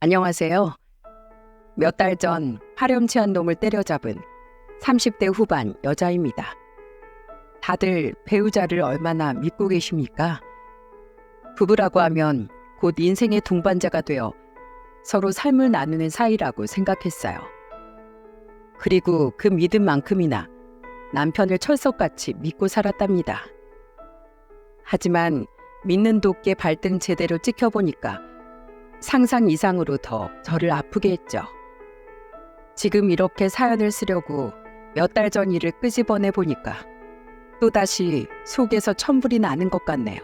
안녕하세요. 몇 달 전 파렴치한 놈을 때려잡은 30대 후반 여자입니다. 다들 배우자를 얼마나 믿고 계십니까? 부부라고 하면 곧 인생의 동반자가 되어 서로 삶을 나누는 사이라고 생각했어요. 그리고 그 믿음만큼이나 남편을 철석같이 믿고 살았답니다. 하지만 믿는 도끼에 발등 제대로 찍혀보니까 상상 이상으로 더 저를 아프게 했죠. 지금 이렇게 사연을 쓰려고 몇 달 전 일을 끄집어내 보니까 또다시 속에서 천불이 나는 것 같네요.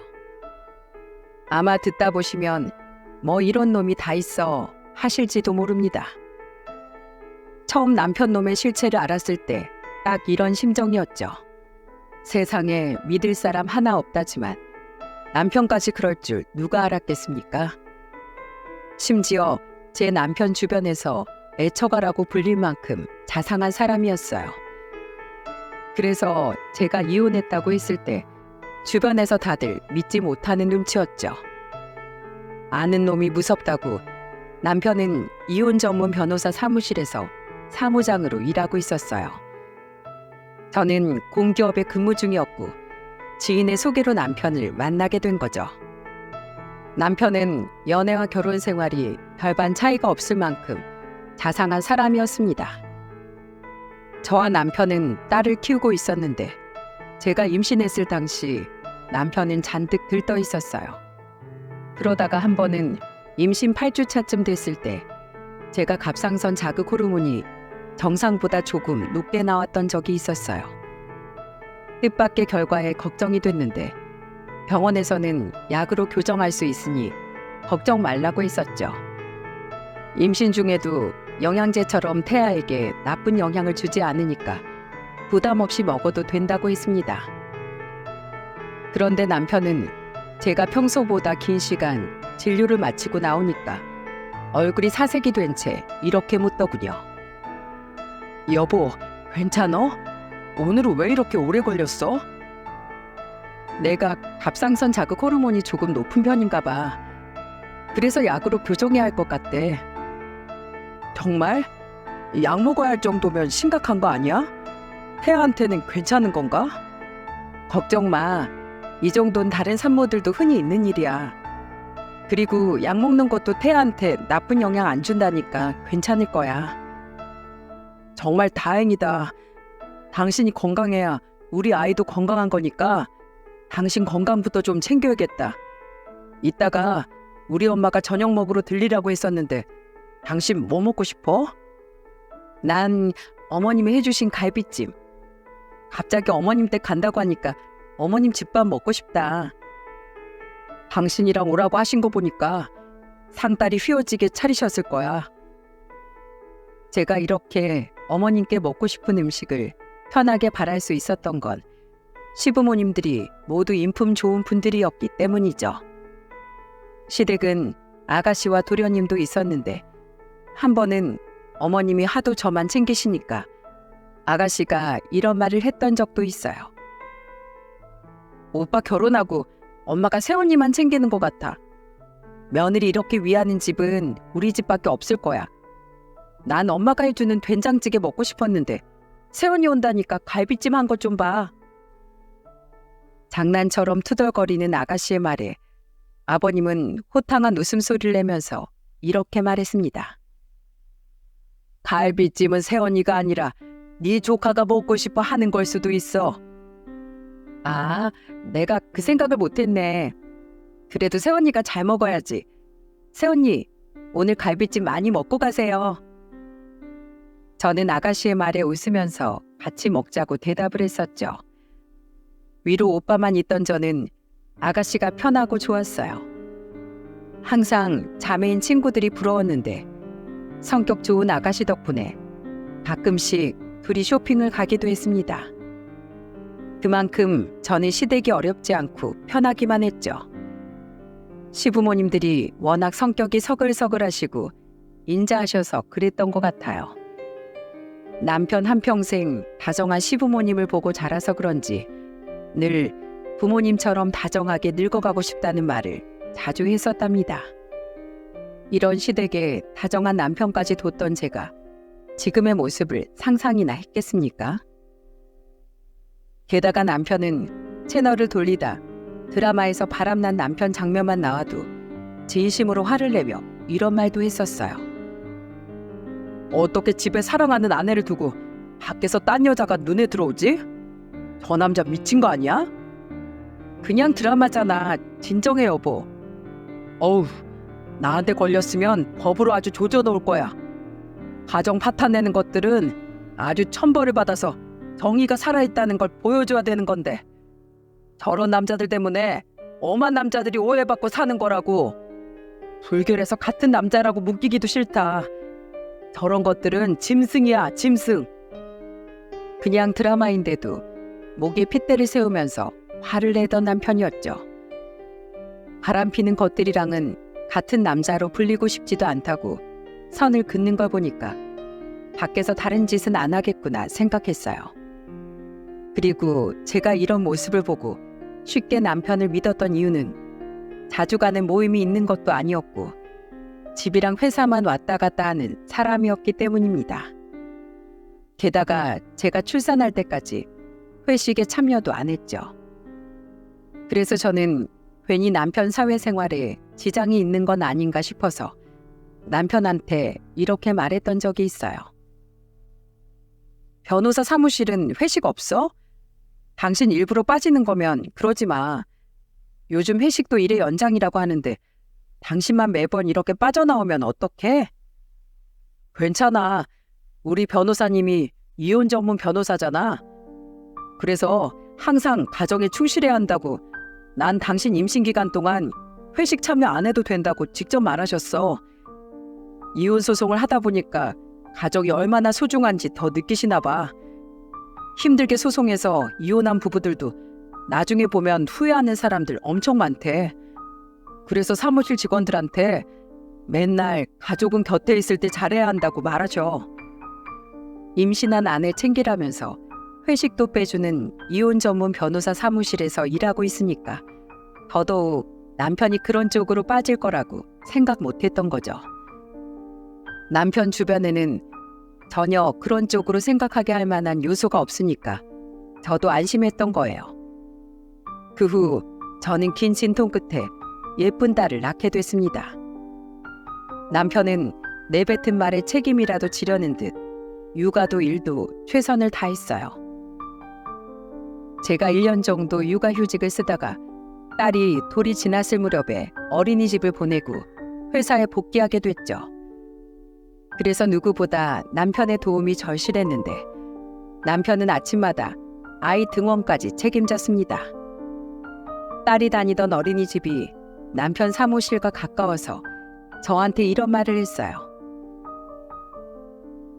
아마 듣다 보시면 뭐 이런 놈이 다 있어 하실지도 모릅니다. 처음 남편 놈의 실체를 알았을 때 딱 이런 심정이었죠. 세상에 믿을 사람 하나 없다지만 남편까지 그럴 줄 누가 알았겠습니까? 심지어 제 남편 주변에서 애처가라고 불릴 만큼 자상한 사람이었어요. 그래서 제가 이혼했다고 했을 때 주변에서 다들 믿지 못하는 눈치였죠. 아는 놈이 무섭다고 남편은 이혼 전문 변호사 사무실에서 사무장으로 일하고 있었어요. 저는 공기업에 근무 중이었고 지인의 소개로 남편을 만나게 된 거죠. 남편은 연애와 결혼 생활이 별반 차이가 없을 만큼 자상한 사람이었습니다. 저와 남편은 딸을 키우고 있었는데 제가 임신했을 당시 남편은 잔뜩 들떠 있었어요. 그러다가 한 번은 임신 8주차쯤 됐을 때 제가 갑상선 자극 호르몬이 정상보다 조금 높게 나왔던 적이 있었어요. 뜻밖의 결과에 걱정이 됐는데 병원에서는 약으로 교정할 수 있으니 걱정 말라고 했었죠. 임신 중에도 영양제처럼 태아에게 나쁜 영향을 주지 않으니까 부담 없이 먹어도 된다고 했습니다. 그런데 남편은 제가 평소보다 긴 시간 진료를 마치고 나오니까 얼굴이 사색이 된 채 이렇게 묻더군요. 여보, 괜찮어? 오늘은 왜 이렇게 오래 걸렸어? 내가 갑상선 자극 호르몬이 조금 높은 편인가 봐. 그래서 약으로 교정해야 할 것 같대. 정말? 약 먹어야 할 정도면 심각한 거 아니야? 태아한테는 괜찮은 건가? 걱정 마. 이 정도는 다른 산모들도 흔히 있는 일이야. 그리고 약 먹는 것도 태아한테 나쁜 영향 안 준다니까 괜찮을 거야. 정말 다행이다. 당신이 건강해야 우리 아이도 건강한 거니까 당신 건강부터 좀 챙겨야겠다. 이따가 우리 엄마가 저녁 먹으러 들리라고 했었는데 당신 뭐 먹고 싶어? 난 어머님이 해주신 갈비찜. 갑자기 어머님 댁 간다고 하니까 어머님 집밥 먹고 싶다. 당신이랑 오라고 하신 거 보니까 상다리 휘어지게 차리셨을 거야. 제가 이렇게 어머님께 먹고 싶은 음식을 편하게 바랄 수 있었던 건 시부모님들이 모두 인품 좋은 분들이었기 때문이죠. 시댁은 아가씨와 도련님도 있었는데 한 번은 어머님이 하도 저만 챙기시니까 아가씨가 이런 말을 했던 적도 있어요. 오빠 결혼하고 엄마가 새언니만 챙기는 것 같아. 며느리 이렇게 위하는 집은 우리 집밖에 없을 거야. 난 엄마가 해주는 된장찌개 먹고 싶었는데 새언니 온다니까 갈비찜 한 것 좀 봐. 장난처럼 투덜거리는 아가씨의 말에 아버님은 호탕한 웃음소리를 내면서 이렇게 말했습니다. 갈비찜은 새언니가 아니라 네 조카가 먹고 싶어 하는 걸 수도 있어. 아, 내가 그 생각을 못했네. 그래도 새언니가 잘 먹어야지. 새언니, 오늘 갈비찜 많이 먹고 가세요. 저는 아가씨의 말에 웃으면서 같이 먹자고 대답을 했었죠. 위로 오빠만 있던 저는 아가씨가 편하고 좋았어요. 항상 자매인 친구들이 부러웠는데 성격 좋은 아가씨 덕분에 가끔씩 둘이 쇼핑을 가기도 했습니다. 그만큼 저는 시댁이 어렵지 않고 편하기만 했죠. 시부모님들이 워낙 성격이 서글서글하시고 인자하셔서 그랬던 것 같아요. 남편 한평생 다정한 시부모님을 보고 자라서 그런지 늘 부모님처럼 다정하게 늙어가고 싶다는 말을 자주 했었답니다. 이런 시댁에 다정한 남편까지 뒀던 제가 지금의 모습을 상상이나 했겠습니까? 게다가 남편은 채널을 돌리다 드라마에서 바람난 남편 장면만 나와도 진심으로 화를 내며 이런 말도 했었어요. 어떻게 집에 사랑하는 아내를 두고 밖에서 딴 여자가 눈에 들어오지? 저 남자 미친 거 아니야? 그냥 드라마잖아. 진정해 여보. 어우, 나한테 걸렸으면 법으로 아주 조져 놓을 거야. 가정 파탄내는 것들은 아주 천벌을 받아서 정의가 살아있다는 걸 보여줘야 되는 건데 저런 남자들 때문에 엄한 남자들이 오해받고 사는 거라고. 불결해서 같은 남자라고 묶이기도 싫다. 저런 것들은 짐승이야, 짐승. 그냥 드라마인데도 목에 핏대를 세우면서 화를 내던 남편이었죠. 바람피는 것들이랑은 같은 남자로 불리고 싶지도 않다고 선을 긋는 걸 보니까 밖에서 다른 짓은 안 하겠구나 생각했어요. 그리고 제가 이런 모습을 보고 쉽게 남편을 믿었던 이유는 자주 가는 모임이 있는 것도 아니었고 집이랑 회사만 왔다 갔다 하는 사람이었기 때문입니다. 게다가 제가 출산할 때까지 회식에 참여도 안 했죠. 그래서 저는 괜히 남편 사회생활에 지장이 있는 건 아닌가 싶어서 남편한테 이렇게 말했던 적이 있어요. 변호사 사무실은 회식 없어? 당신 일부러 빠지는 거면 그러지 마. 요즘 회식도 일의 연장이라고 하는데 당신만 매번 이렇게 빠져나오면 어떡해? 괜찮아. 우리 변호사님이 이혼 전문 변호사잖아. 그래서 항상 가정에 충실해야 한다고 난 당신 임신 기간 동안 회식 참여 안 해도 된다고 직접 말하셨어. 이혼 소송을 하다 보니까 가족이 얼마나 소중한지 더 느끼시나 봐. 힘들게 소송해서 이혼한 부부들도 나중에 보면 후회하는 사람들 엄청 많대. 그래서 사무실 직원들한테 맨날 가족은 곁에 있을 때 잘해야 한다고 말하죠. 임신한 아내 챙기라면서 회식도 빼주는 이혼 전문 변호사 사무실에서 일하고 있으니까 더더욱 남편이 그런 쪽으로 빠질 거라고 생각 못했던 거죠. 남편 주변에는 전혀 그런 쪽으로 생각하게 할 만한 요소가 없으니까 저도 안심했던 거예요. 그 후 저는 긴 진통 끝에 예쁜 딸을 낳게 됐습니다. 남편은 내뱉은 말에 책임이라도 지려는 듯 육아도 일도 최선을 다했어요. 제가 1년 정도 육아휴직을 쓰다가 딸이 돌이 지났을 무렵에 어린이집을 보내고 회사에 복귀하게 됐죠. 그래서 누구보다 남편의 도움이 절실했는데 남편은 아침마다 아이 등원까지 책임졌습니다. 딸이 다니던 어린이집이 남편 사무실과 가까워서 저한테 이런 말을 했어요.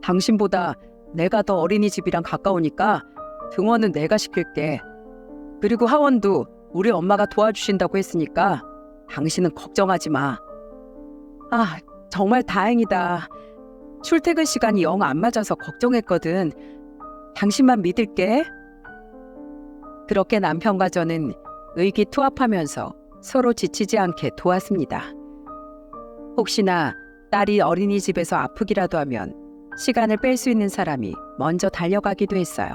당신보다 내가 더 어린이집이랑 가까우니까 등원은 내가 시킬게. 그리고 하원도 우리 엄마가 도와주신다고 했으니까 당신은 걱정하지 마. 아, 정말 다행이다. 출퇴근 시간이 영 안 맞아서 걱정했거든. 당신만 믿을게. 그렇게 남편과 저는 의기투합하면서 서로 지치지 않게 도왔습니다. 혹시나 딸이 어린이집에서 아프기라도 하면 시간을 뺄 수 있는 사람이 먼저 달려가기도 했어요.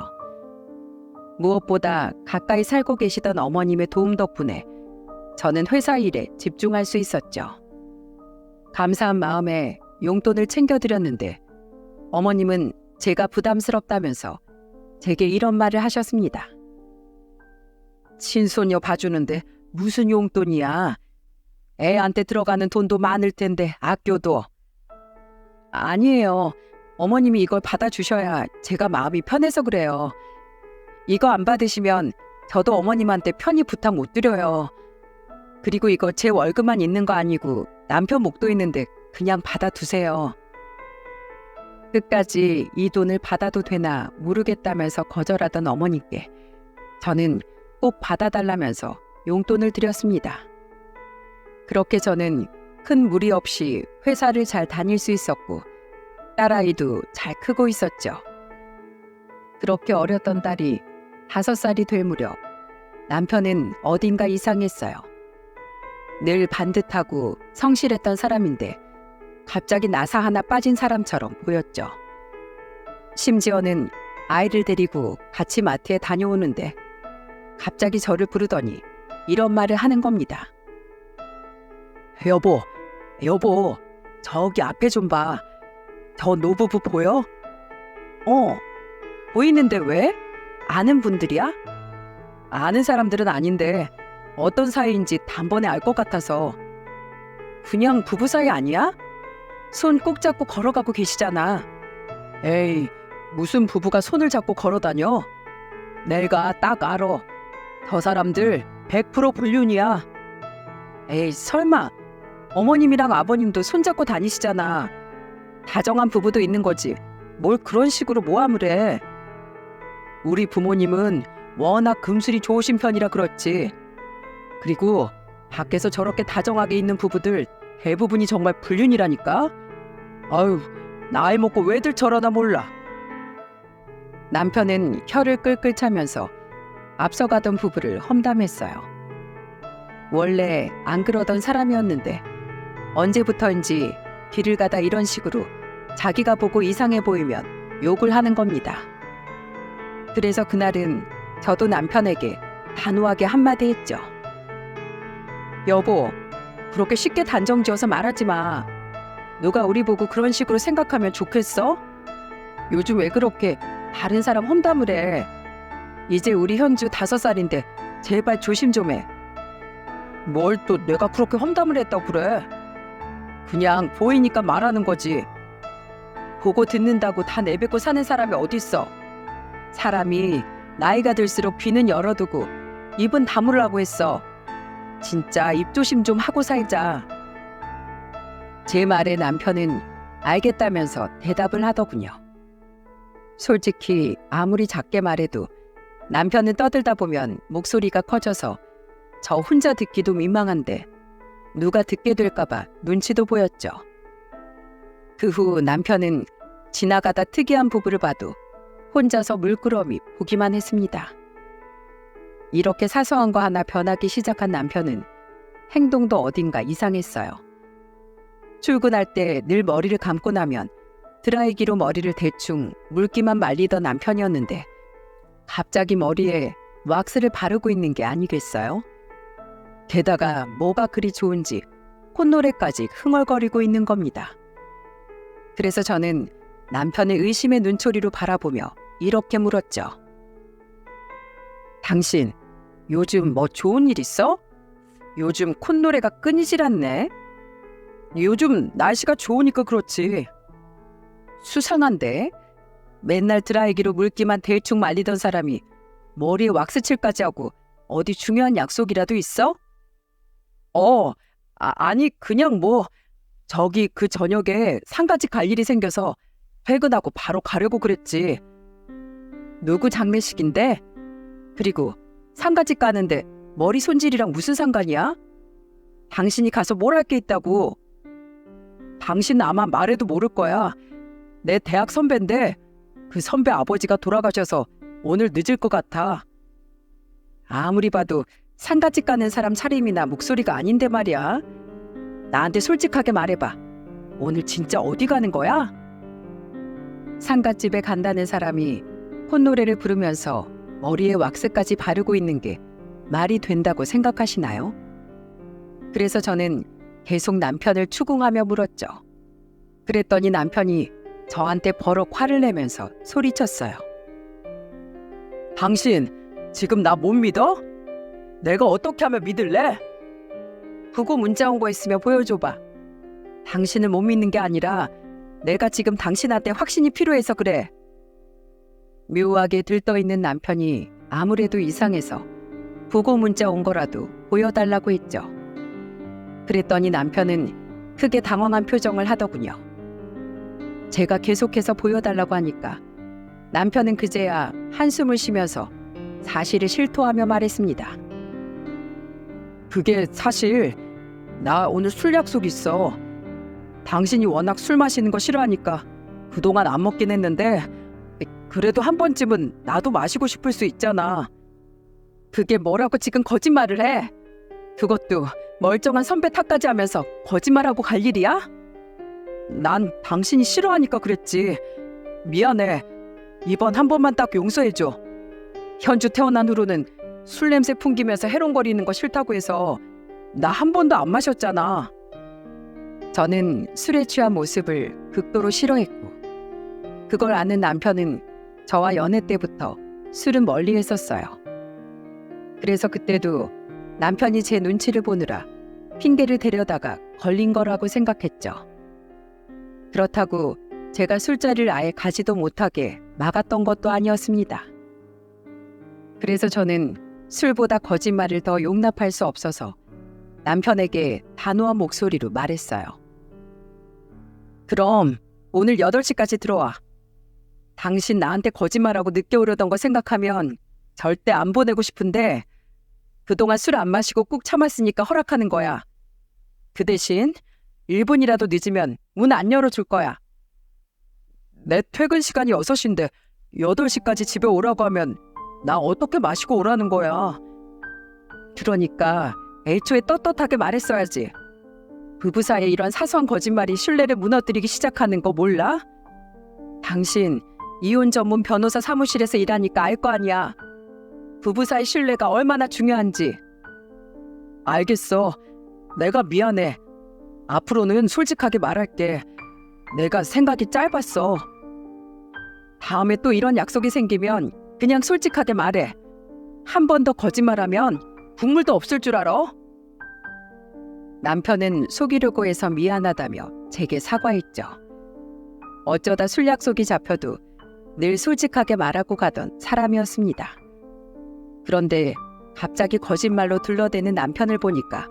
무엇보다 가까이 살고 계시던 어머님의 도움 덕분에 저는 회사 일에 집중할 수 있었죠. 감사한 마음에 용돈을 챙겨드렸는데 어머님은 제가 부담스럽다면서 제게 이런 말을 하셨습니다. 친손녀 봐주는데 무슨 용돈이야. 애한테 들어가는 돈도 많을 텐데 아껴둬. 아니에요. 어머님이 이걸 받아주셔야 제가 마음이 편해서 그래요. 이거 안 받으시면 저도 어머님한테 편히 부탁 못 드려요. 그리고 이거 제 월급만 있는 거 아니고 남편 목도 있는데 그냥 받아두세요. 끝까지 이 돈을 받아도 되나 모르겠다면서 거절하던 어머니께 저는 꼭 받아달라면서 용돈을 드렸습니다. 그렇게 저는 큰 무리 없이 회사를 잘 다닐 수 있었고 딸아이도 잘 크고 있었죠. 그렇게 어렸던 딸이 5살이 될 무렵 남편은 어딘가 이상했어요. 늘 반듯하고 성실했던 사람인데 갑자기 나사 하나 빠진 사람처럼 보였죠. 심지어는 아이를 데리고 같이 마트에 다녀오는데 갑자기 저를 부르더니 이런 말을 하는 겁니다. 여보, 저기 앞에 좀 봐. 저 노부부 보여? 보이는데 왜? 아는 분들이야? 아는 사람들은 아닌데 어떤 사이인지 단번에 알 것 같아서. 그냥 부부 사이 아니야? 손 꼭 잡고 걸어가고 계시잖아. 에이, 무슨 부부가 손을 잡고 걸어다녀? 내가 딱 알아. 저 사람들 100% 불륜이야. 에이, 설마 어머님이랑 아버님도 손잡고 다니시잖아. 다정한 부부도 있는 거지. 뭘 그런 식으로 모함을 해. 우리 부모님은 워낙 금술이 좋으신 편이라 그렇지. 그리고 밖에서 저렇게 다정하게 있는 부부들 대부분이 정말 불륜이라니까. 아유, 나이 먹고 왜들 저러나 몰라. 남편은 혀를 끌끌 차면서 앞서가던 부부를 험담했어요. 원래 안 그러던 사람이었는데 언제부터인지 길을 가다 이런 식으로 자기가 보고 이상해 보이면 욕을 하는 겁니다. 그래서 그날은 저도 남편에게 단호하게 한마디 했죠. 여보, 그렇게 쉽게 단정 지어서 말하지 마. 누가 우리 보고 그런 식으로 생각하면 좋겠어? 요즘 왜 그렇게 다른 사람 험담을 해? 이제 우리 현주 5살인데 제발 조심 좀 해. 뭘 또 내가 그렇게 험담을 했다고 그래? 그냥 보이니까 말하는 거지. 보고 듣는다고 다 내뱉고 사는 사람이 어딨어. 사람이 나이가 들수록 귀는 열어두고 입은 다물라고 했어. 진짜 입조심 좀 하고 살자. 제 말에 남편은 알겠다면서 대답을 하더군요. 솔직히 아무리 작게 말해도 남편은 떠들다 보면 목소리가 커져서 저 혼자 듣기도 민망한데 누가 듣게 될까봐 눈치도 보였죠. 그 후 남편은 지나가다 특이한 부부를 봐도 혼자서 물끄러미 보기만 했습니다. 이렇게 사소한 거 하나 변하기 시작한 남편은 행동도 어딘가 이상했어요. 출근할 때 늘 머리를 감고 나면 드라이기로 머리를 대충 물기만 말리던 남편이었는데 갑자기 머리에 왁스를 바르고 있는 게 아니겠어요? 게다가 뭐가 그리 좋은지 콧노래까지 흥얼거리고 있는 겁니다. 그래서 저는 남편의 의심의 눈초리로 바라보며 이렇게 물었죠. 당신 요즘 뭐 좋은 일 있어? 요즘 콧노래가 끊이질 않네. 요즘 날씨가 좋으니까 그렇지. 수상한데? 맨날 드라이기로 물기만 대충 말리던 사람이 머리에 왁스칠까지 하고 어디 중요한 약속이라도 있어? 아니 그냥 뭐 저기 그 저녁에 상가집 갈 일이 생겨서 퇴근하고 바로 가려고 그랬지. 누구 장례식인데? 그리고 상가집 가는데 머리 손질이랑 무슨 상관이야? 당신이 가서 뭘 할 게 있다고. 당신은 아마 말해도 모를 거야. 내 대학 선배인데 그 선배 아버지가 돌아가셔서 오늘 늦을 것 같아. 아무리 봐도 상가집 가는 사람 차림이나 목소리가 아닌데 말이야. 나한테 솔직하게 말해봐. 오늘 진짜 어디 가는 거야? 상가집에 간다는 사람이 콧노래를 부르면서 머리에 왁스까지 바르고 있는 게 말이 된다고 생각하시나요? 그래서 저는 계속 남편을 추궁하며 물었죠. 그랬더니 남편이 저한테 버럭 화를 내면서 소리쳤어요. 당신 지금 나 못 믿어? 내가 어떻게 하면 믿을래? 그거 문자 온 거 있으면 보여줘봐. 당신을 못 믿는 게 아니라 내가 지금 당신한테 확신이 필요해서 그래. 묘하게 들떠있는 남편이 아무래도 이상해서 부고 문자 온 거라도 보여달라고 했죠. 그랬더니 남편은 크게 당황한 표정을 하더군요. 제가 계속해서 보여달라고 하니까 남편은 그제야 한숨을 쉬면서 사실을 실토하며 말했습니다. 그게 사실 나 오늘 술 약속 있어. 당신이 워낙 술 마시는 거 싫어하니까 그동안 안 먹긴 했는데 그래도 한 번쯤은 나도 마시고 싶을 수 있잖아. 그게 뭐라고 지금 거짓말을 해? 그것도 멀쩡한 선배 탓까지 하면서 거짓말하고 갈 일이야? 난 당신이 싫어하니까 그랬지. 미안해. 이번 한 번만 딱 용서해줘. 현주 태어난 후로는 술 냄새 풍기면서 해롱거리는 거 싫다고 해서 나 한 번도 안 마셨잖아. 저는 술에 취한 모습을 극도로 싫어했고, 그걸 아는 남편은 저와 연애 때부터 술은 멀리 했었어요. 그래서 그때도 남편이 제 눈치를 보느라 핑계를 대려다가 걸린 거라고 생각했죠. 그렇다고 제가 술자리를 아예 가지도 못하게 막았던 것도 아니었습니다. 그래서 저는 술보다 거짓말을 더 용납할 수 없어서 남편에게 단호한 목소리로 말했어요. 그럼 오늘 8시까지 들어와. 당신 나한테 거짓말하고 늦게 오려던 거 생각하면 절대 안 보내고 싶은데 그동안 술 안 마시고 꾹 참았으니까 허락하는 거야. 그 대신 1분이라도 늦으면 문 안 열어줄 거야. 내 퇴근 시간이 6시인데 8시까지 집에 오라고 하면 나 어떻게 마시고 오라는 거야. 그러니까 애초에 떳떳하게 말했어야지. 부부 사이에 이런 사소한 거짓말이 신뢰를 무너뜨리기 시작하는 거 몰라? 당신 이혼 전문 변호사 사무실에서 일하니까 알 거 아니야. 부부 사이 신뢰가 얼마나 중요한지. 알겠어. 내가 미안해. 앞으로는 솔직하게 말할게. 내가 생각이 짧았어. 다음에 또 이런 약속이 생기면 그냥 솔직하게 말해. 한 번 더 거짓말하면 국물도 없을 줄 알아? 남편은 속이려고 해서 미안하다며 제게 사과했죠. 어쩌다 술 약속이 잡혀도 늘 솔직하게 말하고 가던 사람이었습니다. 그런데 갑자기 거짓말로 둘러대는 남편을 보니까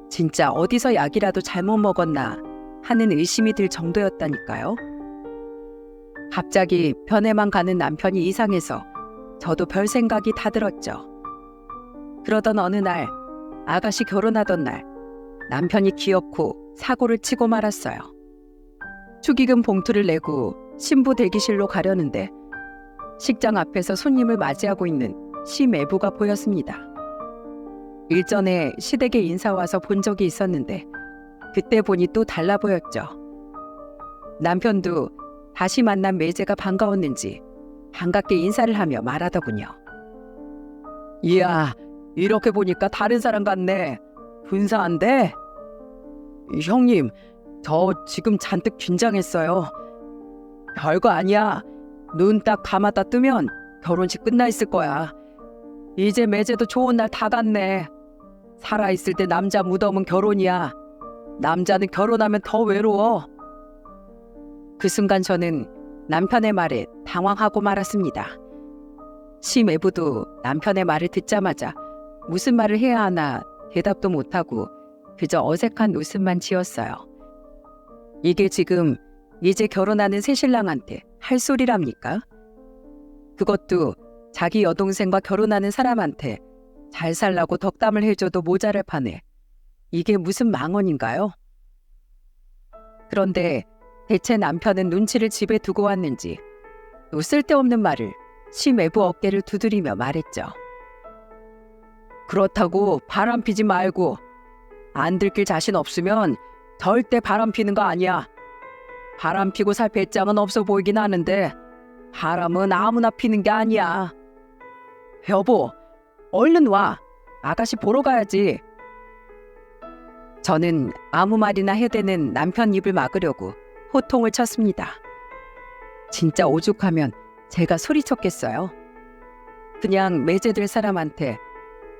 진짜 어디서 약이라도 잘못 먹었나 하는 의심이 들 정도였다니까요. 갑자기 변해만 가는 남편이 이상해서 저도 별 생각이 다 들었죠. 그러던 어느 날, 아가씨 결혼하던 날, 남편이 기어코 사고를 치고 말았어요. 축의금 봉투를 내고 신부 대기실로 가려는데 식장 앞에서 손님을 맞이하고 있는 시매부가 보였습니다. 일전에 시댁에 인사 와서 본 적이 있었는데 그때 보니 또 달라 보였죠. 남편도 다시 만난 매제가 반가웠는지 반갑게 인사를 하며 말하더군요. 이야, 이렇게 보니까 다른 사람 같네. 근사한데? 형님, 저 지금 잔뜩 긴장했어요. 별거 아니야. 눈 딱 감았다 뜨면 결혼식 끝나 있을 거야. 이제 매제도 좋은 날 다 갔네. 살아있을 때 남자 무덤은 결혼이야. 남자는 결혼하면 더 외로워. 그 순간 저는 남편의 말에 당황하고 말았습니다. 시매부도 남편의 말을 듣자마자 무슨 말을 해야 하나 대답도 못하고 그저 어색한 웃음만 지었어요. 이게 지금 이제 결혼하는 새신랑한테 할 소리랍니까? 그것도 자기 여동생과 결혼하는 사람한테 잘 살라고 덕담을 해줘도 모자랄 판에 이게 무슨 망언인가요? 그런데 대체 남편은 눈치를 집에 두고 왔는지 또 쓸데없는 말을 시매부 어깨를 두드리며 말했죠. 그렇다고 바람 피지 말고 안 들킬 자신 없으면 절대 바람 피는 거 아니야. 바람 피고 살 배짱은 없어 보이긴 하는데 바람은 아무나 피는 게 아니야. 여보, 얼른 와. 아가씨 보러 가야지. 저는 아무 말이나 해대는 남편 입을 막으려고 호통을 쳤습니다. 진짜 오죽하면 제가 소리쳤겠어요. 그냥 매제될 사람한테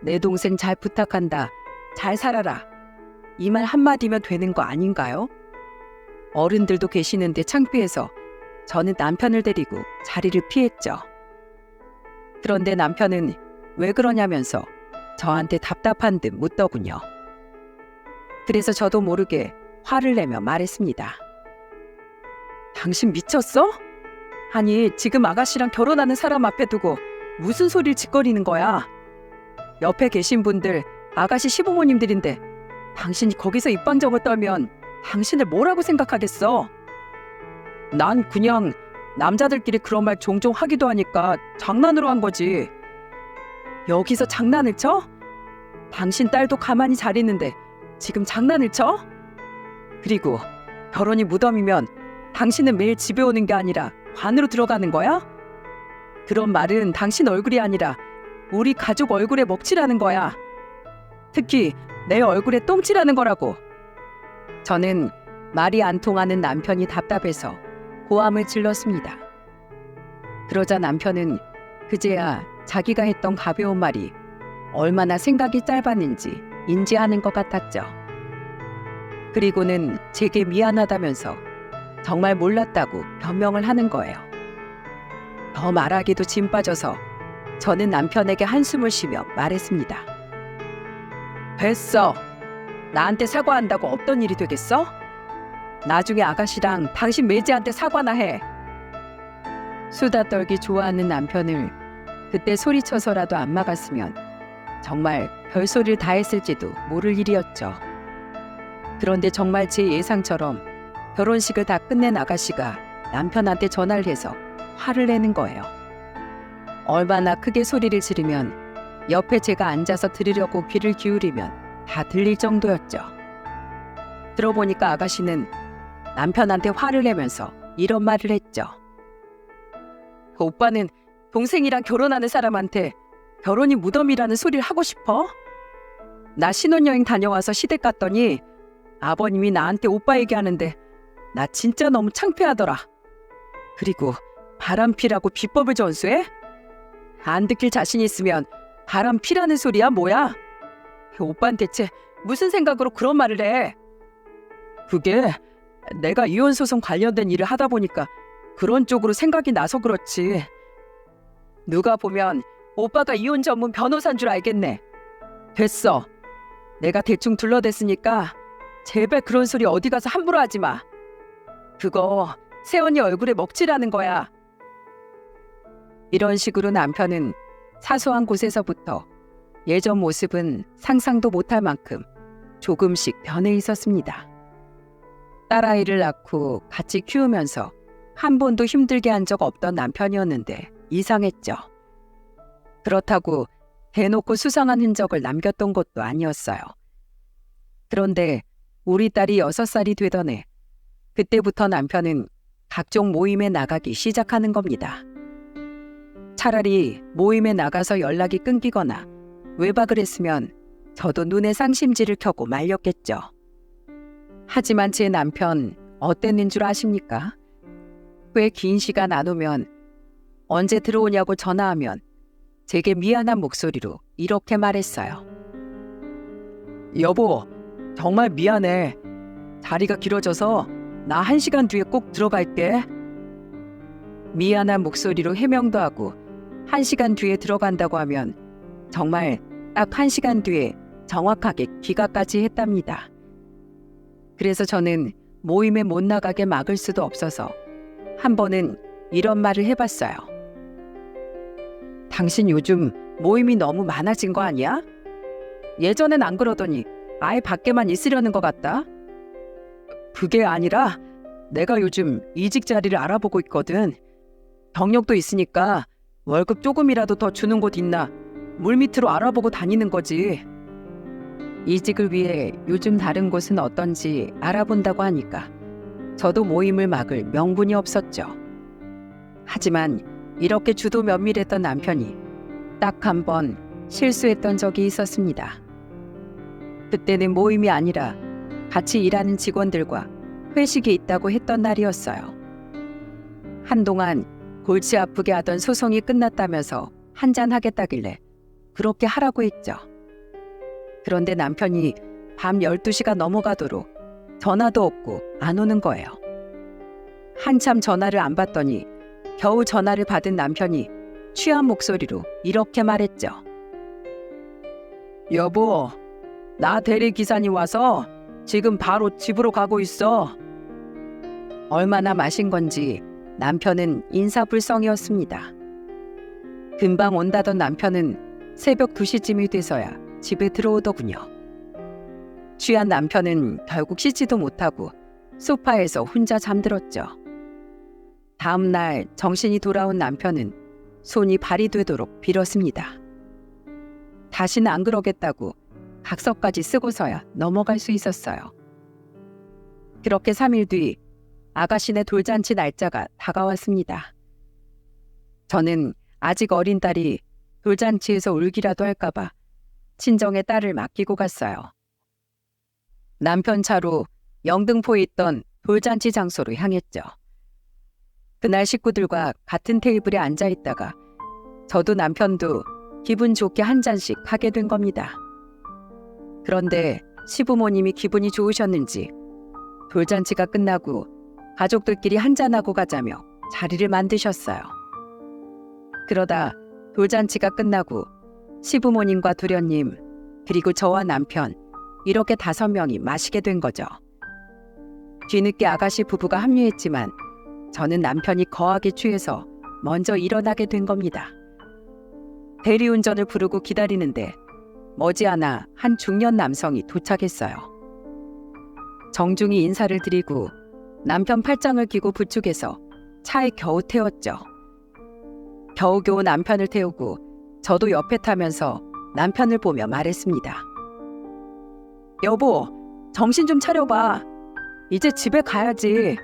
내 동생 잘 부탁한다, 잘 살아라, 이 말 한마디면 되는 거 아닌가요? 어른들도 계시는데 창피해서 저는 남편을 데리고 자리를 피했죠. 그런데 남편은 왜 그러냐면서 저한테 답답한 듯 묻더군요. 그래서 저도 모르게 화를 내며 말했습니다. 당신 미쳤어? 아니, 지금 아가씨랑 결혼하는 사람 앞에 두고 무슨 소리를 짓거리는 거야? 옆에 계신 분들 아가씨 시부모님들인데 당신이 거기서 입방정을 떨면 당신을 뭐라고 생각하겠어? 난 그냥 남자들끼리 그런 말 종종 하기도 하니까 장난으로 한 거지. 여기서 장난을 쳐? 당신 딸도 가만히 잘 있는데 지금 장난을 쳐? 그리고 결혼이 무덤이면 당신은 매일 집에 오는 게 아니라 관으로 들어가는 거야? 그런 말은 당신 얼굴이 아니라 우리 가족 얼굴에 먹칠하는 거야. 특히 내 얼굴에 똥칠하는 거라고. 저는 말이 안 통하는 남편이 답답해서 고함을 질렀습니다. 그러자 남편은 그제야 자기가 했던 가벼운 말이 얼마나 생각이 짧았는지 인지하는 것 같았죠. 그리고는 제게 미안하다면서 정말 몰랐다고 변명을 하는 거예요. 더 말하기도 진 빠져서 저는 남편에게 한숨을 쉬며 말했습니다. 됐어. 나한테 사과한다고 없던 일이 되겠어? 나중에 아가씨랑 당신 매제한테 사과나 해. 수다 떨기 좋아하는 남편을 그때 소리쳐서라도 안 막았으면 정말 별소리를 다 했을지도 모를 일이었죠. 그런데 정말 제 예상처럼 결혼식을 다 끝낸 아가씨가 남편한테 전화를 해서 화를 내는 거예요. 얼마나 크게 소리를 지르면 옆에 제가 앉아서 들으려고 귀를 기울이면 다 들릴 정도였죠. 들어보니까 아가씨는 남편한테 화를 내면서 이런 말을 했죠. 오빠는 동생이랑 결혼하는 사람한테 결혼이 무덤이라는 소리를 하고 싶어? 나 신혼여행 다녀와서 시댁 갔더니 아버님이 나한테 오빠 얘기하는데 나 진짜 너무 창피하더라. 그리고 바람 피라고 비법을 전수해? 안 듣길 자신 있으면 바람 피라는 소리야 뭐야? 오빠는 대체 무슨 생각으로 그런 말을 해? 그게 내가 이혼소송 관련된 일을 하다 보니까 그런 쪽으로 생각이 나서 그렇지. 누가 보면 오빠가 이혼 전문 변호사인 줄 알겠네. 됐어. 내가 대충 둘러댔으니까 제발 그런 소리 어디 가서 함부로 하지 마. 그거 새언니 얼굴에 먹칠하는 거야. 이런 식으로 남편은 사소한 곳에서부터 예전 모습은 상상도 못할 만큼 조금씩 변해 있었습니다. 딸아이를 낳고 같이 키우면서 한 번도 힘들게 한 적 없던 남편이었는데 이상했죠. 그렇다고 대놓고 수상한 흔적을 남겼던 것도 아니었어요. 그런데 우리 딸이 6살이 되던 해, 그때부터 남편은 각종 모임에 나가기 시작하는 겁니다. 차라리 모임에 나가서 연락이 끊기거나 외박을 했으면 저도 눈에 쌍심지를 켜고 말렸겠죠. 하지만 제 남편 어땠는 줄 아십니까? 꽤 긴 시간 안 오면 언제 들어오냐고 전화하면 제게 미안한 목소리로 이렇게 말했어요. 여보, 정말 미안해. 자리가 길어져서 나 1시간 뒤에 꼭 들어갈게. 미안한 목소리로 해명도 하고 1시간 뒤에 들어간다고 하면 정말 딱 1시간 뒤에 정확하게 귀가까지 했답니다. 그래서 저는 모임에 못 나가게 막을 수도 없어서 한 번은 이런 말을 해봤어요. 당신 요즘 모임이 너무 많아진 거 아니야? 예전엔 안 그러더니 아예 밖에만 있으려는 것 같다. 그게 아니라 내가 요즘 이직 자리를 알아보고 있거든. 경력도 있으니까 월급 조금이라도 더 주는 곳 있나 물밑으로 알아보고 다니는 거지. 이직을 위해 요즘 다른 곳은 어떤지 알아본다고 하니까 저도 모임을 막을 명분이 없었죠. 하지만 이렇게 주도 면밀했던 남편이 딱 한 번 실수했던 적이 있었습니다. 그때는 모임이 아니라 같이 일하는 직원들과 회식이 있다고 했던 날이었어요. 한동안 골치 아프게 하던 소송이 끝났다면서 한잔하겠다길래 그렇게 하라고 했죠. 그런데 남편이 밤 12시가 넘어가도록 전화도 없고 안 오는 거예요. 한참 전화를 안 받더니 겨우 전화를 받은 남편이 취한 목소리로 이렇게 말했죠. 여보, 나 대리기사님 와서 지금 바로 집으로 가고 있어. 얼마나 마신 건지 남편은 인사불성이었습니다. 금방 온다던 남편은 새벽 2시쯤이 돼서야 집에 들어오더군요. 취한 남편은 결국 씻지도 못하고 소파에서 혼자 잠들었죠. 다음 날 정신이 돌아온 남편은 손이 발이 되도록 빌었습니다. 다시는 안 그러겠다고 각서까지 쓰고서야 넘어갈 수 있었어요. 그렇게 3일 뒤 아가씨네 돌잔치 날짜가 다가왔습니다. 저는 아직 어린 딸이 돌잔치에서 울기라도 할까봐 친정에 딸을 맡기고 갔어요. 남편 차로 영등포에 있던 돌잔치 장소로 향했죠. 그날 식구들과 같은 테이블에 앉아 있다가 저도 남편도 기분 좋게 한 잔씩 하게 된 겁니다. 그런데 시부모님이 기분이 좋으셨는지 돌잔치가 끝나고 가족들끼리 한잔하고 가자며 자리를 만드셨어요. 그러다 돌잔치가 끝나고 시부모님과 도련님 그리고 저와 남편 이렇게 5명이 마시게 된 거죠. 뒤늦게 아가씨 부부가 합류했지만 저는 남편이 거하게 취해서 먼저 일어나게 된 겁니다. 대리운전을 부르고 기다리는데 머지않아 한 중년 남성이 도착했어요. 정중히 인사를 드리고 남편 팔짱을 끼고 부축해서 차에 겨우 태웠죠. 겨우겨우 남편을 태우고 저도 옆에 타면서 남편을 보며 말했습니다. 여보, 정신 좀 차려봐. 이제 집에 가야지.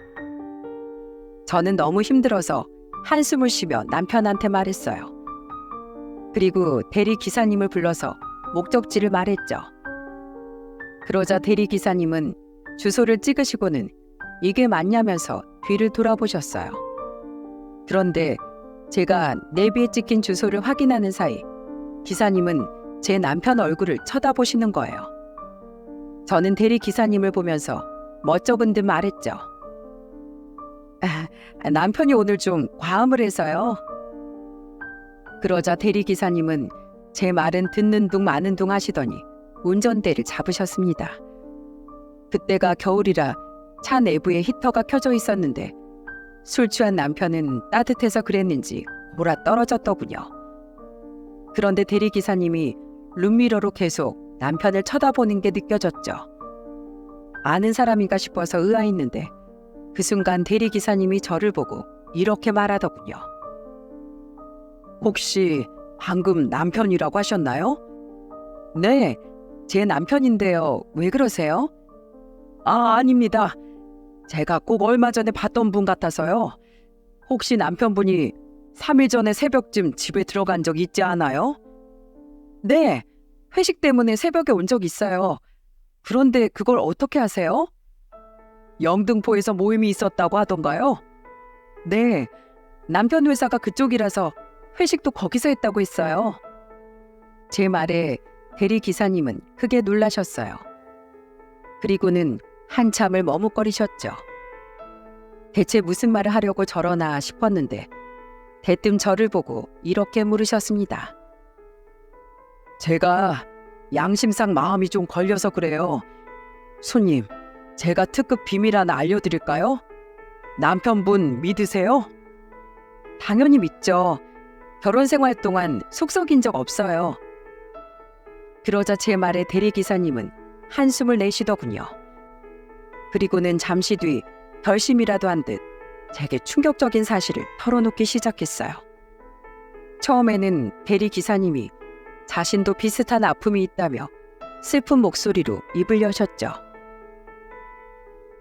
저는 너무 힘들어서 한숨을 쉬며 남편한테 말했어요. 그리고 대리 기사님을 불러서 목적지를 말했죠. 그러자 대리 기사님은 주소를 찍으시고는 이게 맞냐면서 뒤를 돌아보셨어요. 그런데 제가 내비에 찍힌 주소를 확인하는 사이 기사님은 제 남편 얼굴을 쳐다보시는 거예요. 저는 대리 기사님을 보면서 멋쩍은 듯 말했죠. 남편이 오늘 좀 과음을 해서요. 그러자 대리 기사님은 제 말은 듣는 둥 마는 둥 하시더니 운전대를 잡으셨습니다. 그때가 겨울이라 차 내부에 히터가 켜져 있었는데 술 취한 남편은 따뜻해서 그랬는지 골아 떨어졌더군요. 그런데 대리 기사님이 룸미러로 계속 남편을 쳐다보는 게 느껴졌죠. 아는 사람인가 싶어서 의아했는데 그 순간 대리 기사님이 저를 보고 이렇게 말하더군요. 혹시 방금 남편이라고 하셨나요? 네, 제 남편인데요. 왜 그러세요? 아닙니다. 제가 꼭 얼마 전에 봤던 분 같아서요. 혹시 남편분이 3일 전에 새벽쯤 집에 들어간 적 있지 않아요? 네, 회식 때문에 새벽에 온 적 있어요. 그런데 그걸 어떻게 하세요? 영등포에서 모임이 있었다고 하던가요? 네, 남편 회사가 그쪽이라서 회식도 거기서 했다고 했어요. 제 말에 대리 기사님은 크게 놀라셨어요. 그리고는 한참을 머뭇거리셨죠. 대체 무슨 말을 하려고 저러나 싶었는데 대뜸 저를 보고 이렇게 물으셨습니다. 제가 양심상 마음이 좀 걸려서 그래요. 손님, 제가 특급 비밀 하나 알려드릴까요? 남편분 믿으세요? 당연히 믿죠. 결혼 생활 동안 속 썩인 적 없어요. 그러자 제 말에 대리기사님은 한숨을 내쉬더군요. 그리고는 잠시 뒤 결심이라도 한 듯 제게 충격적인 사실을 털어놓기 시작했어요. 처음에는 대리기사님이 자신도 비슷한 아픔이 있다며 슬픈 목소리로 입을 여셨죠.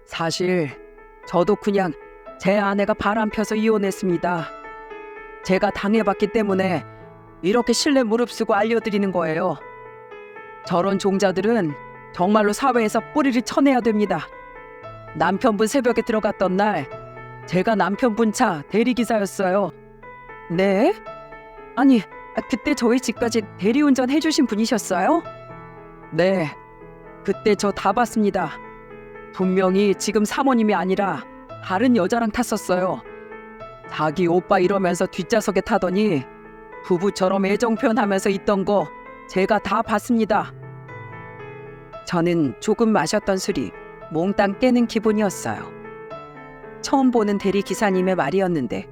사실 저도 그냥 제 아내가 바람 펴서 이혼했습니다. 제가 당해봤기 때문에 이렇게 신뢰 무릅쓰고 알려드리는 거예요. 저런 종자들은 정말로 사회에서 뿌리를 쳐내야 됩니다. 남편분 새벽에 들어갔던 날 제가 남편분 차 대리기사였어요. 네? 아니, 그때 저희 집까지 대리운전 해주신 분이셨어요? 네, 그때 저 다 봤습니다. 분명히 지금 사모님이 아니라 다른 여자랑 탔었어요. 자기 오빠 이러면서 뒷좌석에 타더니 부부처럼 애정 표현하면서 있던 거 제가 다 봤습니다. 저는 조금 마셨던 술이 몽땅 깨는 기분이었어요. 처음 보는 대리기사님의 말이었는데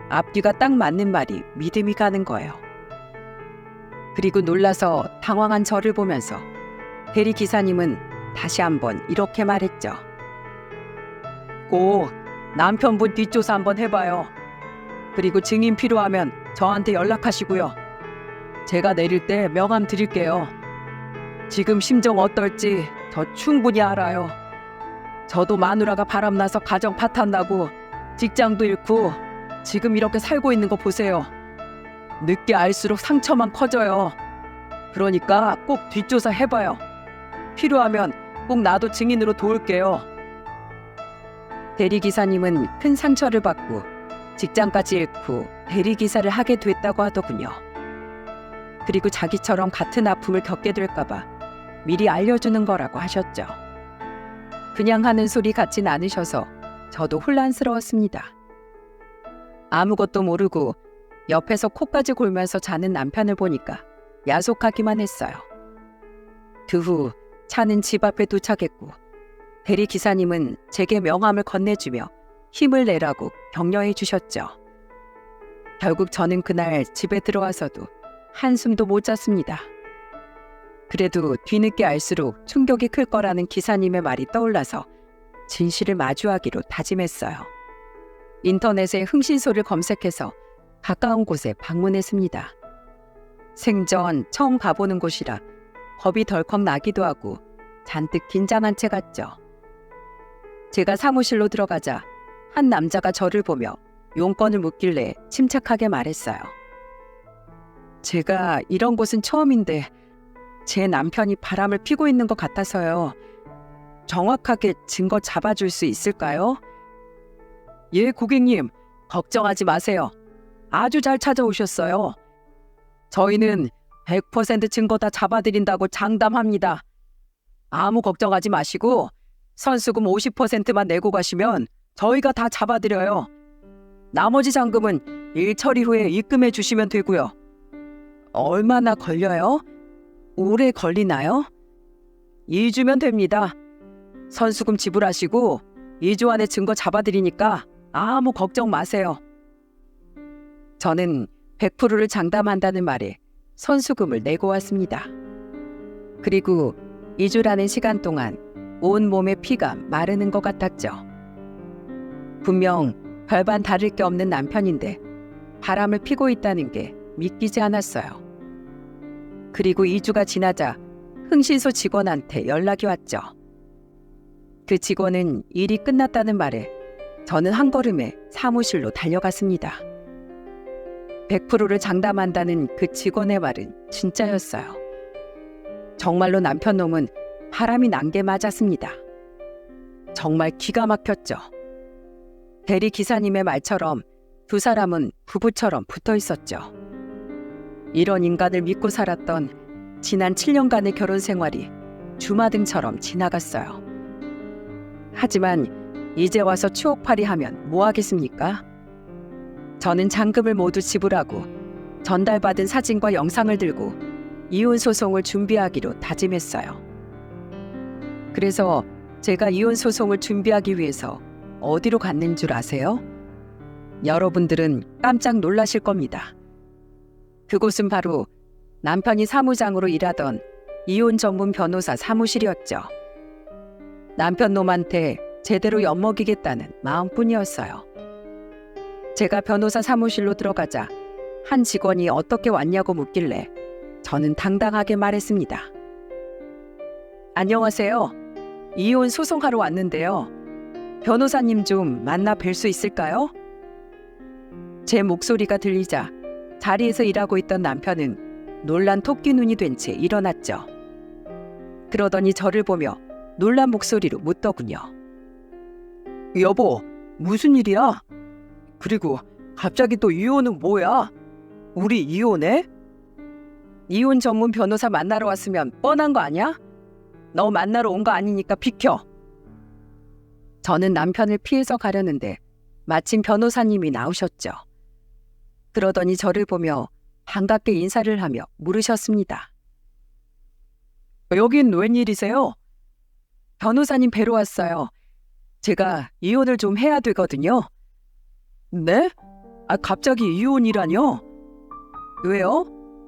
앞뒤가 딱 맞는 말이 믿음이 가는 거예요. 그리고 놀라서 당황한 저를 보면서 대리기사님은 다시 한번 이렇게 말했죠. 꼭 남편분 뒷조사 한번 해봐요. 그리고 증인 필요하면 저한테 연락하시고요. 제가 내릴 때 명함 드릴게요. 지금 심정 어떨지 저 충분히 알아요. 저도 마누라가 바람나서 가정 파탄나고 직장도 잃고 지금 이렇게 살고 있는 거 보세요. 늦게 알수록 상처만 커져요. 그러니까 꼭 뒷조사 해봐요. 필요하면 꼭 나도 증인으로 도울게요. 대리기사님은 큰 상처를 받고 직장까지 잃고 대리기사를 하게 됐다고 하더군요. 그리고 자기처럼 같은 아픔을 겪게 될까봐 미리 알려주는 거라고 하셨죠. 그냥 하는 소리 같진 않으셔서 저도 혼란스러웠습니다. 아무것도 모르고 옆에서 코까지 골면서 자는 남편을 보니까 야속하기만 했어요. 그 후 차는 집 앞에 도착했고 대리기사님은 제게 명함을 건네주며 힘을 내라고 격려해 주셨죠. 결국 저는 그날 집에 들어와서도 한숨도 못 잤습니다. 그래도 뒤늦게 알수록 충격이 클 거라는 기사님의 말이 떠올라서 진실을 마주하기로 다짐했어요. 인터넷에 흥신소를 검색해서 가까운 곳에 방문했습니다. 생전 처음 가보는 곳이라 겁이 덜컥 나기도 하고 잔뜩 긴장한 채 갔죠. 제가 사무실로 들어가자 한 남자가 저를 보며 용건을 묻길래 침착하게 말했어요. 제가 이런 곳은 처음인데 제 남편이 바람을 피고 있는 것 같아서요. 정확하게 증거 잡아줄 수 있을까요? 예, 고객님, 걱정하지 마세요. 아주 잘 찾아오셨어요. 저희는 100% 증거 다 잡아드린다고 장담합니다. 아무 걱정하지 마시고 선수금 50%만 내고 가시면 저희가 다 잡아드려요. 나머지 잔금은 일 처리 후에 입금해 주시면 되고요. 얼마나 걸려요? 오래 걸리나요? 2주면 됩니다. 선수금 지불하시고 2주 안에 증거 잡아드리니까 아무 걱정 마세요. 저는 100%를 장담한다는 말에 선수금을 내고 왔습니다. 그리고 2주라는 시간 동안 온 몸의 피가 마르는 것 같았죠. 분명 별반 다를 게 없는 남편인데 바람을 피고 있다는 게 믿기지 않았어요. 그리고 2주가 지나자 흥신소 직원한테 연락이 왔죠. 그 직원은 일이 끝났다는 말에 저는 한 걸음에 사무실로 달려갔습니다. 100%를 장담한다는 그 직원의 말은 진짜였어요. 정말로 남편 놈은 바람이 난 게 맞았습니다. 정말 기가 막혔죠. 대리 기사님의 말처럼 두 사람은 부부처럼 붙어 있었죠. 이런 인간을 믿고 살았던 지난 7년간의 결혼 생활이 주마등처럼 지나갔어요. 하지만 이제 와서 추억팔이 하면 뭐 하겠습니까? 저는 잔금을 모두 지불하고 전달받은 사진과 영상을 들고 이혼 소송을 준비하기로 다짐했어요. 그래서 제가 이혼 소송을 준비하기 위해서 어디로 갔는 줄 아세요? 여러분들은 깜짝 놀라실 겁니다. 그곳은 바로 남편이 사무장으로 일하던 이혼 전문 변호사 사무실이었죠. 남편 놈한테 제대로 엿먹이겠다는 마음뿐이었어요. 제가 변호사 사무실로 들어가자 한 직원이 어떻게 왔냐고 묻길래 저는 당당하게 말했습니다. 안녕하세요. 이혼 소송하러 왔는데요. 변호사님 좀 만나 뵐 수 있을까요? 제 목소리가 들리자 자리에서 일하고 있던 남편은 놀란 토끼 눈이 된 채 일어났죠. 그러더니 저를 보며 놀란 목소리로 묻더군요. 여보, 무슨 일이야? 그리고 갑자기 또 이혼은 뭐야? 우리 이혼해? 이혼 전문 변호사 만나러 왔으면 뻔한 거 아니야? 너 만나러 온 거 아니니까 비켜. 저는 남편을 피해서 가려는데 마침 변호사님이 나오셨죠. 그러더니 저를 보며 반갑게 인사를 하며 물으셨습니다. 여긴 웬일이세요? 변호사님 뵈러 왔어요. 제가 이혼을 좀 해야 되거든요. 네? 갑자기 이혼이라뇨? 왜요?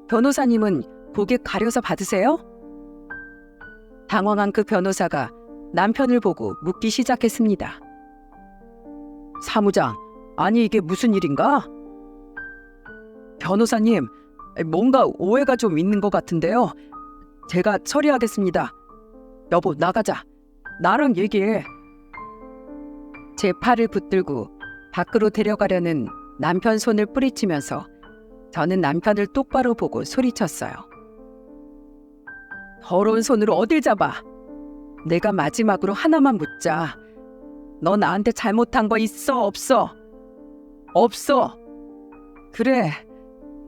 변호사님은 고객 가려서 받으세요? 당황한 그 변호사가 남편을 보고 묻기 시작했습니다. 사무장, 아니 이게 무슨 일인가? 변호사님, 뭔가 오해가 좀 있는 것 같은데요. 제가 처리하겠습니다. 여보, 나가자. 나랑 얘기해. 제 팔을 붙들고 밖으로 데려가려는 남편 손을 뿌리치면서 저는 남편을 똑바로 보고 소리쳤어요. 더러운 손으로 어딜 잡아? 내가 마지막으로 하나만 묻자. 너 나한테 잘못한 거 있어, 없어? 없어. 그래,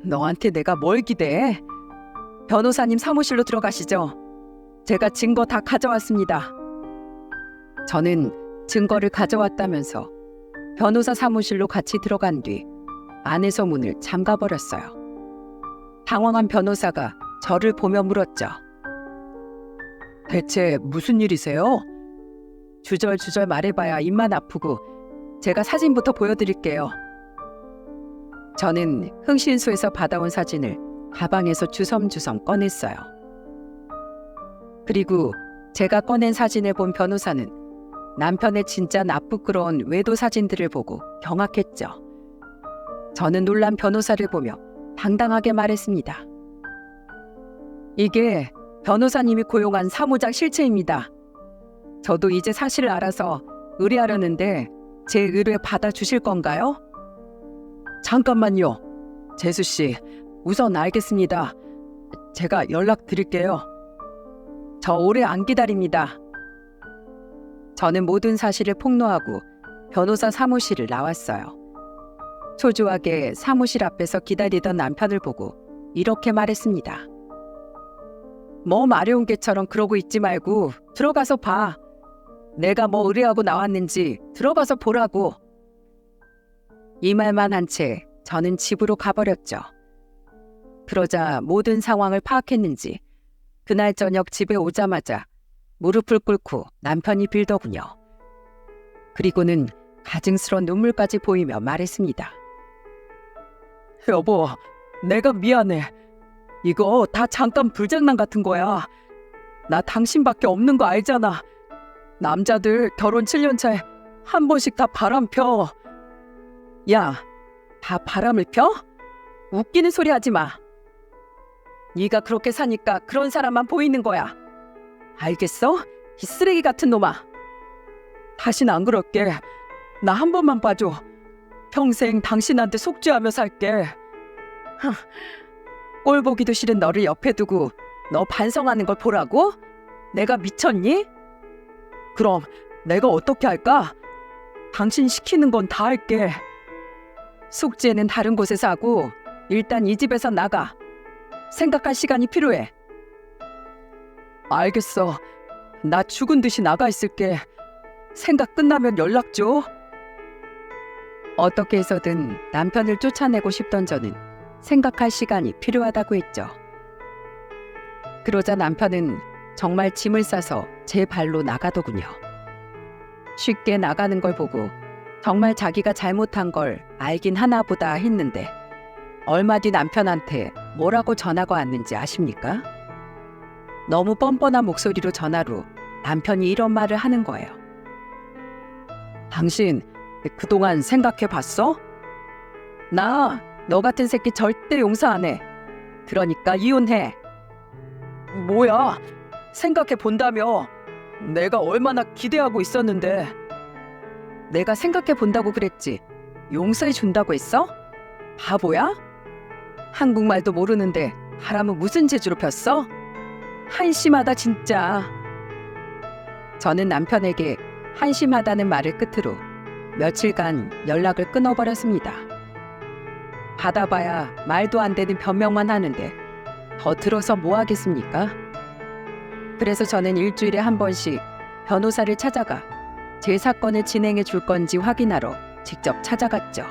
너한테 내가 뭘 기대해? 변호사님 사무실로 들어가시죠. 제가 증거 다 가져왔습니다. 저는 증거를 가져왔다면서 변호사 사무실로 같이 들어간 뒤 안에서 문을 잠가버렸어요. 당황한 변호사가 저를 보며 물었죠. 대체 무슨 일이세요? 주절주절 말해봐야 입만 아프고 제가 사진부터 보여드릴게요. 저는 흥신소에서 받아온 사진을 가방에서 주섬주섬 꺼냈어요. 그리고 제가 꺼낸 사진을 본 변호사는 남편의 진짜 나쁘끄러운 외도 사진들을 보고 경악했죠. 저는 놀란 변호사를 보며 당당하게 말했습니다. 이게 변호사님이 고용한 사무장 실체입니다. 저도 이제 사실을 알아서 의뢰하려는데 제 의뢰 받아주실 건가요? 잠깐만요. 재수 씨, 우선 알겠습니다. 제가 연락드릴게요. 저 오래 안 기다립니다. 저는 모든 사실을 폭로하고 변호사 사무실을 나왔어요. 초조하게 사무실 앞에서 기다리던 남편을 보고 이렇게 말했습니다. 뭐 마려운 개처럼 그러고 있지 말고 들어가서 봐. 내가 뭐 의뢰하고 나왔는지 들어가서 보라고. 이 말만 한 채 저는 집으로 가버렸죠. 그러자 모든 상황을 파악했는지 그날 저녁 집에 오자마자 무릎을 꿇고 남편이 빌더군요. 그리고는 가증스러운 눈물까지 보이며 말했습니다. 여보, 내가 미안해. 이거 다 잠깐 불장난 같은 거야. 나 당신밖에 없는 거 알잖아. 남자들 결혼 7년 차에 한 번씩 다 바람 펴. 야, 다 바람을 펴? 웃기는 소리 하지 마. 네가 그렇게 사니까 그런 사람만 보이는 거야. 알겠어? 이 쓰레기 같은 놈아. 다신 안 그럴게. 나 한 번만 봐줘. 평생 당신한테 속죄하며 살게. 꼴 보기도 싫은 너를 옆에 두고 너 반성하는 걸 보라고? 내가 미쳤니? 그럼 내가 어떻게 할까? 당신 시키는 건 다 할게. 속죄는 다른 곳에서 하고 일단 이 집에서 나가. 생각할 시간이 필요해. 알겠어. 나 죽은 듯이 나가 있을게. 생각 끝나면 연락 줘. 어떻게 해서든 남편을 쫓아내고 싶던 저는 생각할 시간이 필요하다고 했죠. 그러자 남편은 정말 짐을 싸서 제 발로 나가더군요. 쉽게 나가는 걸 보고 정말 자기가 잘못한 걸 알긴 하나 보다 했는데 얼마 뒤 남편한테 뭐라고 전화가 왔는지 아십니까? 너무 뻔뻔한 목소리로 전화로 남편이 이런 말을 하는 거예요. 당신 그동안 생각해 봤어? 나 너 같은 새끼 절대 용서 안 해. 그러니까 이혼해. 뭐야? 생각해 본다며. 내가 얼마나 기대하고 있었는데. 내가 생각해 본다고 그랬지. 용서해 준다고 했어? 바보야? 한국말도 모르는데 바람은 무슨 재주로 폈어? 한심하다 진짜. 저는 남편에게 한심하다는 말을 끝으로 며칠간 연락을 끊어버렸습니다. 받아봐야 말도 안 되는 변명만 하는데 더 들어서 뭐 하겠습니까? 그래서 저는 일주일에 한 번씩 변호사를 찾아가 제 사건을 진행해 줄 건지 확인하러 직접 찾아갔죠.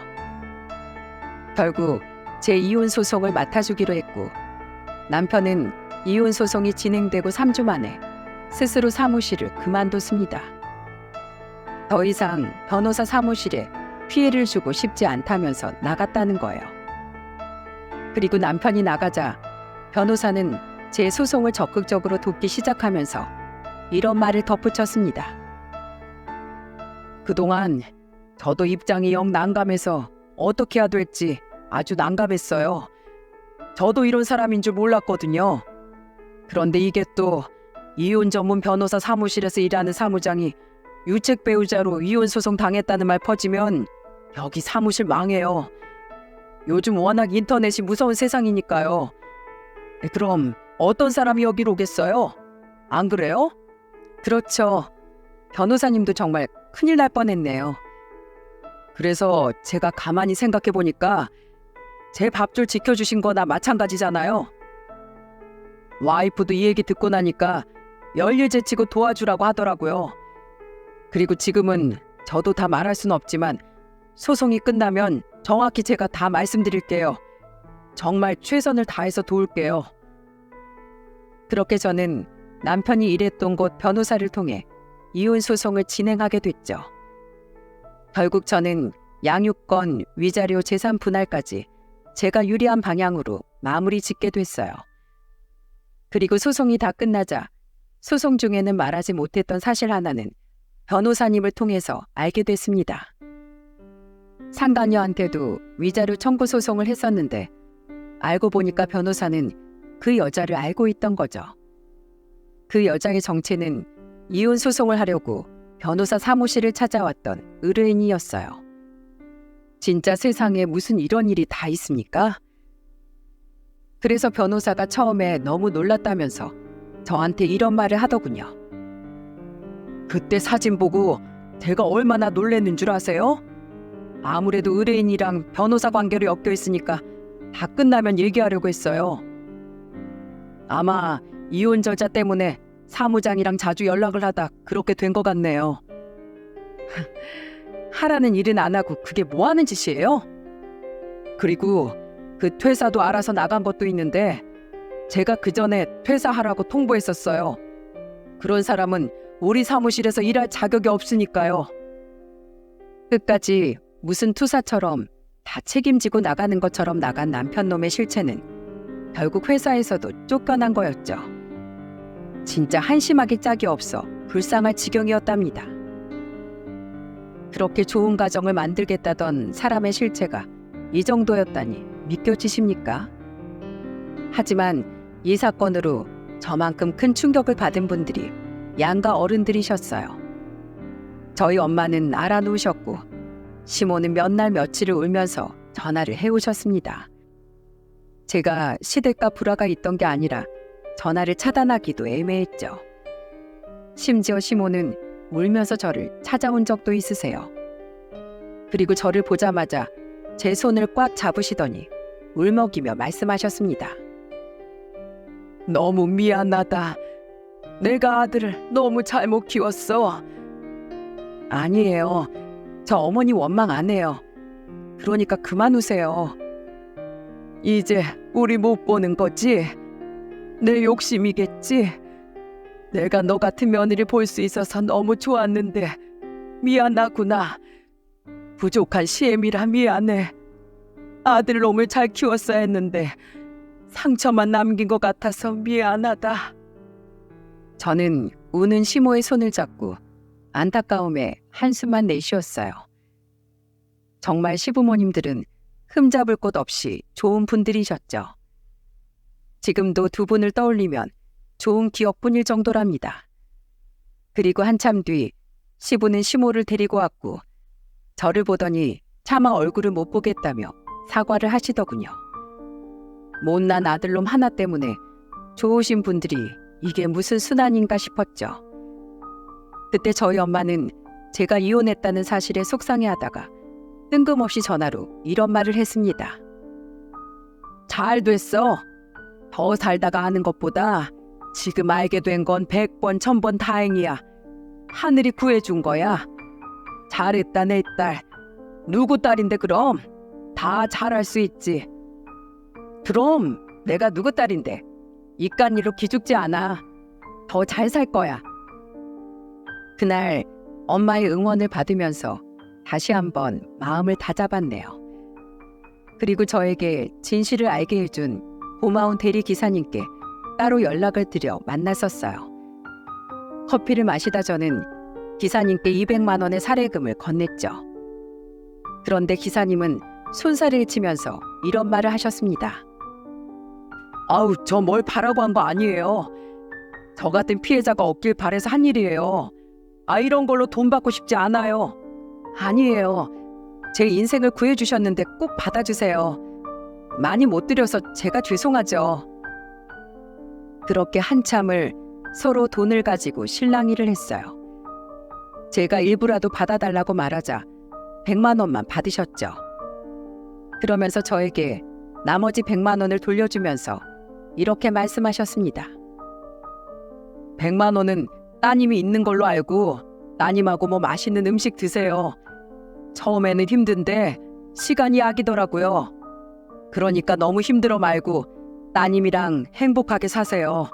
결국 제 이혼 소송을 맡아주기로 했고 남편은 이혼 소송이 진행되고 3주 만에 스스로 사무실을 그만뒀습니다. 더 이상 변호사 사무실에 피해를 주고 싶지 않다면서 나갔다는 거예요. 그리고 남편이 나가자 변호사는 제 소송을 적극적으로 돕기 시작하면서 이런 말을 덧붙였습니다. 그동안 저도 입장이 영 난감해서 어떻게 해야 될지 아주 난감했어요. 저도 이런 사람인 줄 몰랐거든요. 그런데 이게 또 이혼 전문 변호사 사무실에서 일하는 사무장이 유책 배우자로 이혼 소송 당했다는 말 퍼지면 여기 사무실 망해요. 요즘 워낙 인터넷이 무서운 세상이니까요. 그럼 어떤 사람이 여기로 오겠어요? 안 그래요? 그렇죠. 변호사님도 정말 큰일 날 뻔했네요. 그래서 제가 가만히 생각해 보니까 제 밥줄 지켜주신 거나 마찬가지잖아요. 와이프도 이 얘기 듣고 나니까 열일 제치고 도와주라고 하더라고요. 그리고 지금은 저도 다 말할 수는 없지만 소송이 끝나면 정확히 제가 다 말씀드릴게요. 정말 최선을 다해서 도울게요. 그렇게 저는 남편이 일했던 곳 변호사를 통해 이혼 소송을 진행하게 됐죠. 결국 저는 양육권, 위자료, 재산 분할까지 제가 유리한 방향으로 마무리 짓게 됐어요. 그리고 소송이 다 끝나자 소송 중에는 말하지 못했던 사실 하나는 변호사님을 통해서 알게 됐습니다. 상간녀한테도 위자료 청구 소송을 했었는데 알고 보니까 변호사는 그 여자를 알고 있던 거죠. 그 여자의 정체는 이혼 소송을 하려고 변호사 사무실을 찾아왔던 의뢰인이었어요. 진짜 세상에 무슨 이런 일이 다 있습니까? 그래서 변호사가 처음에 너무 놀랐다면서 저한테 이런 말을 하더군요. 그때 사진 보고 제가 얼마나 놀랬는 줄 아세요? 아무래도 의뢰인이랑 변호사 관계로 엮여 있으니까 다 끝나면 얘기하려고 했어요. 아마 이혼 절차 때문에 사무장이랑 자주 연락을 하다 그렇게 된 것 같네요. 하라는 일은 안 하고 그게 뭐 하는 짓이에요? 그리고 그 퇴사도 알아서 나간 것도 있는데 제가 그 전에 퇴사하라고 통보했었어요. 그런 사람은 우리 사무실에서 일할 자격이 없으니까요. 끝까지 무슨 투사처럼 다 책임지고 나가는 것처럼 나간 남편놈의 실체는 결국 회사에서도 쫓겨난 거였죠. 진짜 한심하게 짝이 없어 불쌍할 지경이었답니다. 그렇게 좋은 가정을 만들겠다던 사람의 실체가 이 정도였다니 믿겨지십니까? 하지만 이 사건으로 저만큼 큰 충격을 받은 분들이 양가 어른들이셨어요. 저희 엄마는 알아놓으셨고 시모는 몇 날 며칠을 울면서 전화를 해오셨습니다. 제가 시댁과 불화가 있던 게 아니라 전화를 차단하기도 애매했죠. 심지어 시모는 울면서 저를 찾아온 적도 있으세요. 그리고 저를 보자마자 제 손을 꽉 잡으시더니 울먹이며 말씀하셨습니다. 너무 미안하다. 내가 아들을 너무 잘못 키웠어. 아니에요. 저 어머니 원망 안 해요. 그러니까 그만 우세요. 이제 우리 못 보는 거지? 내 욕심이겠지? 내가 너 같은 며느리 볼 수 있어서 너무 좋았는데 미안하구나. 부족한 시엠이라 미안해. 아들 놈을 잘 키웠어야 했는데 상처만 남긴 것 같아서 미안하다. 저는 우는 시모의 손을 잡고 안타까움에 한숨만 내쉬었어요. 정말 시부모님들은 흠잡을 곳 없이 좋은 분들이셨죠. 지금도 두 분을 떠올리면 좋은 기억뿐일 정도랍니다. 그리고 한참 뒤 시부는 시모를 데리고 왔고 저를 보더니 차마 얼굴을 못 보겠다며 사과를 하시더군요. 못난 아들놈 하나 때문에 좋으신 분들이 이게 무슨 순환인가 싶었죠. 그때 저희 엄마는 제가 이혼했다는 사실에 속상해하다가 뜬금없이 전화로 이런 말을 했습니다. 잘 됐어. 더 살다가 아는 것보다 지금 알게 된 건 100번 1000번 다행이야. 하늘이 구해준 거야. 잘했다 내 딸. 누구 딸인데 그럼? 다 잘할 수 있지. 그럼 내가 누구 딸인데 이깟일로 기죽지 않아. 더 잘 살 거야. 그날 엄마의 응원을 받으면서 다시 한번 마음을 다잡았네요. 그리고 저에게 진실을 알게 해준 고마운 대리기사님께 따로 연락을 드려 만났었어요. 커피를 마시다 저는 기사님께 200만 원의 사례금을 건넸죠. 그런데 기사님은 손사래를 치면서 이런 말을 하셨습니다. 아우, 저 뭘 바라고 한 거 아니에요. 저 같은 피해자가 없길 바래서 한 일이에요. 이런 걸로 돈 받고 싶지 않아요. 아니에요. 제 인생을 구해주셨는데 꼭 받아주세요. 많이 못 드려서 제가 죄송하죠. 그렇게 한참을 서로 돈을 가지고 실랑이를 했어요. 제가 일부라도 받아달라고 말하자 100만 원만 받으셨죠. 그러면서 저에게 나머지 100만 원을 돌려주면서 이렇게 말씀하셨습니다. 100만 원은 따님이 있는 걸로 알고 따님하고 뭐 맛있는 음식 드세요. 처음에는 힘든데 시간이 약이더라고요. 그러니까 너무 힘들어 말고 따님이랑 행복하게 사세요.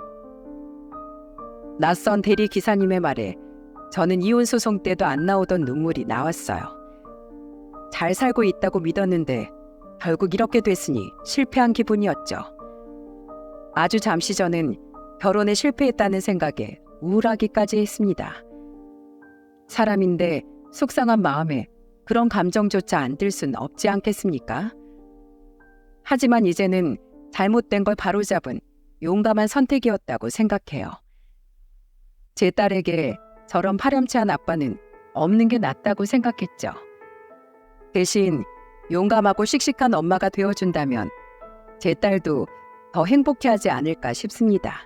낯선 대리 기사님의 말에 저는 이혼 소송 때도 안 나오던 눈물이 나왔어요. 잘 살고 있다고 믿었는데 결국 이렇게 됐으니 실패한 기분이었죠. 아주 잠시 전은 결혼에 실패했다는 생각에 우울하기까지 했습니다. 사람인데 속상한 마음에 그런 감정조차 안 들 순 없지 않겠습니까? 하지만 이제는 잘못된 걸 바로잡은 용감한 선택이었다고 생각해요. 제 딸에게 저런 파렴치한 아빠는 없는 게 낫다고 생각했죠. 대신 용감하고 씩씩한 엄마가 되어준다면 제 딸도 더 행복해하지 않을까 싶습니다.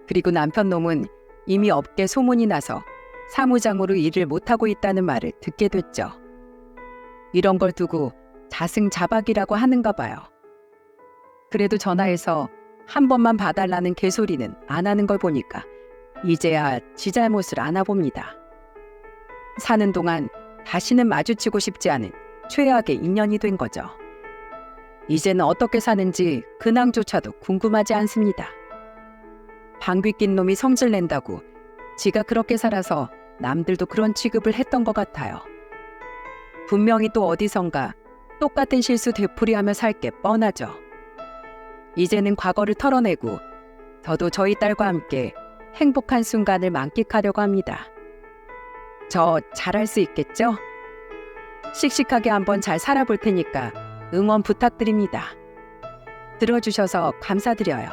그리고 남편 놈은 이미 업계 소문이 나서 사무장으로 일을 못하고 있다는 말을 듣게 됐죠. 이런 걸 두고 자승자박이라고 하는가 봐요. 그래도 전화해서 한 번만 봐달라는 개소리는 안 하는 걸 보니까 이제야 지 잘못을 아나 봅니다. 사는 동안 다시는 마주치고 싶지 않은 최악의 인연이 된 거죠. 이제는 어떻게 사는지 근황조차도 궁금하지 않습니다. 방귀 낀 놈이 성질 낸다고 지가 그렇게 살아서 남들도 그런 취급을 했던 것 같아요. 분명히 또 어디선가 똑같은 실수 되풀이하며 살 게 뻔하죠. 이제는 과거를 털어내고 저도 저희 딸과 함께 행복한 순간을 만끽하려고 합니다. 저 잘할 수 있겠죠? 씩씩하게 한번 잘 살아볼 테니까 응원 부탁드립니다. 들어주셔서 감사드려요.